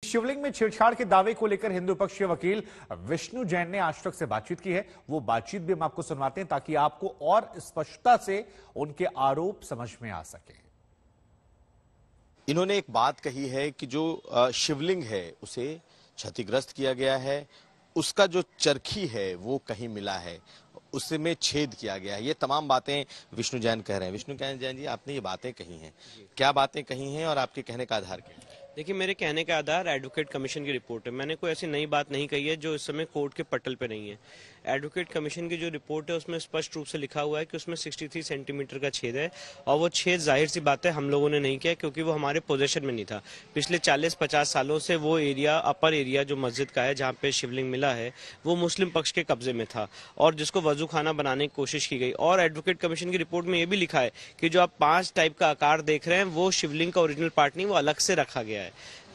शिवलिंग में छेड़छाड़ के दावे को लेकर हिंदू पक्षीय वकील विष्णु जैन ने आज तक से बातचीत की है। वो बातचीत भी हम आपको सुनवाते हैं ताकि आपको और स्पष्टता से उनके आरोप समझ में आ सके। इन्होंने एक बात कही है कि जो शिवलिंग है उसे क्षतिग्रस्त किया गया है, उसका जो चरखी है वो कहीं मिला है, उसमें छेद किया गया है। ये तमाम बातें विष्णु जैन कह रहे हैं। विष्णु जैन जी, आपने ये बातें कही हैं, क्या बातें कही हैं और आपके कहने का आधार क्या है? देखिए, मेरे कहने का आधार एडवोकेट कमीशन की रिपोर्ट है। मैंने कोई ऐसी नई बात नहीं कही है जो इस समय कोर्ट के पटल पे नहीं है। एडवोकेट कमीशन की जो रिपोर्ट है उसमें स्पष्ट रूप से लिखा हुआ है कि उसमें 63 सेंटीमीटर का छेद है और वो छेद जाहिर सी बात है हम लोगों ने नहीं किया क्योंकि वो हमारे पोजेशन में नहीं था। पिछले 40-50 सालों से वो एरिया, अपर एरिया जो मस्जिद का है जहाँ पे शिवलिंग मिला है, वो मुस्लिम पक्ष के कब्जे में था और जिसको वजू खाना बनाने की कोशिश की गई। और एडवोकेट कमीशन की रिपोर्ट में ये भी लिखा है कि जो आप 5 टाइप का आकार देख रहे हैं वो शिवलिंग का ओरिजिनल पार्ट नहीं, वो अलग से रखा गया है।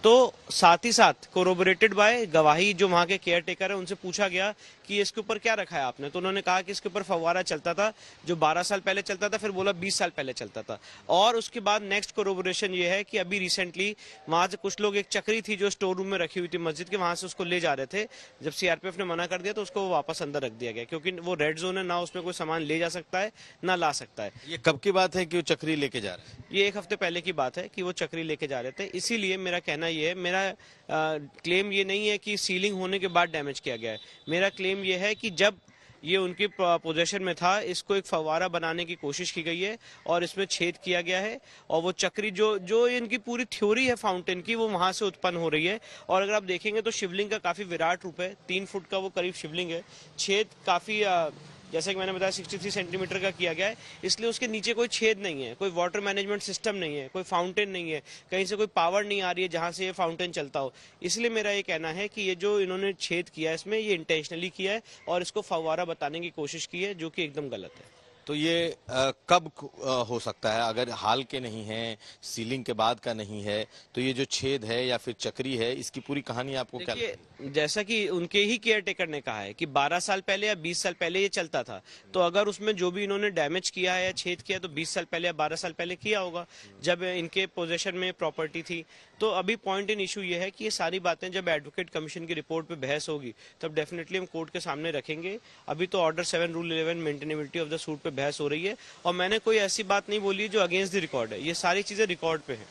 तो साथ ही साथ कोरोबोरेटेड बाय गवाही जो वहां के केयर टेकर है, उनसे पूछा गया कि इसके ऊपर क्या रखा है आपने, तो उन्होंने कहा कि इसके ऊपर फव्वारा चलता था जो 12 साल पहले चलता था, फिर बोला 20 साल पहले चलता था। और उसके बाद नेक्स्ट कोरोबोरेशन ये है कि अभी रिसेंटली वहां से कुछ लोग, एक चक्री थी जो स्टोर रूम में रखी हुई थी मस्जिद के, वहां से उसको ले जा रहे थे। जब सीआरपीएफ ने मना कर दिया तो उसको वापस अंदर रख दिया गया क्योंकि वो रेड जोन है, ना उसमें कोई सामान ले जा सकता है ना ला सकता है। ये कब की बात है कि वो चक्री लेके जा रहे हैं? ये 1 हफ्ते पहले की बात है कि वो चक्री लेके जा रहे थे। इसीलिए मेरा कहना ये है, मेरा क्लेम ये नहीं है कि सीलिंग होने के बाद डैमेज किया गया है। मेरा क्लेम ये है कि जब ये उनके पोजीशन में था, इसको एक फव्वारा बनाने की कोशिश की गई है और इसमें छेद किया गया है और वो चक्री जो इनकी पूरी थ्योरी है फाउंटेन की, वो वहां से उत्पन्न हो रही है। और अगर आप देखेंगे तो शिवलिंग का काफी विराट रूप है, 3 फुट का वो करीब शिवलिंग है। छेद काफी जैसे कि मैंने बताया 63 सेंटीमीटर का किया गया है, इसलिए उसके नीचे कोई छेद नहीं है, कोई वाटर मैनेजमेंट सिस्टम नहीं है, कोई फाउंटेन नहीं है, कहीं से कोई पावर नहीं आ रही है जहां से ये फाउंटेन चलता हो। इसलिए मेरा ये कहना है कि ये जो इन्होंने छेद किया है इसमें, ये इंटेंशनली किया है और इसको फव्वारा बताने की कोशिश की है, जो कि एकदम गलत है। तो ये कब हो सकता है? अगर हाल के नहीं है, सीलिंग के बाद का नहीं है, तो ये जो छेद है या फिर चक्री है, इसकी पूरी कहानी आपको क्या लगती है? जैसा कि उनके ही केयर टेकर ने कहा है कि 12 साल पहले या 20 साल पहले ये चलता था, तो अगर उसमें जो भी इन्होंने डैमेज किया है या छेद किया तो 20 साल पहले या 12 साल पहले किया होगा जब इनके पोजेशन में प्रॉपर्टी थी। तो अभी पॉइंट इन इशू ये है कि ये सारी बातें जब एडवोकेट कमीशन की रिपोर्ट पे बहस होगी तब डेफिनेटली हम कोर्ट के सामने रखेंगे। अभी तो order 7 rule 11 maintainability of the suit पे बहस हो रही है और मैंने कोई ऐसी बात नहीं बोली जो अगेंस्ट द रिकॉर्ड है। ये सारी चीजें रिकॉर्ड पे है।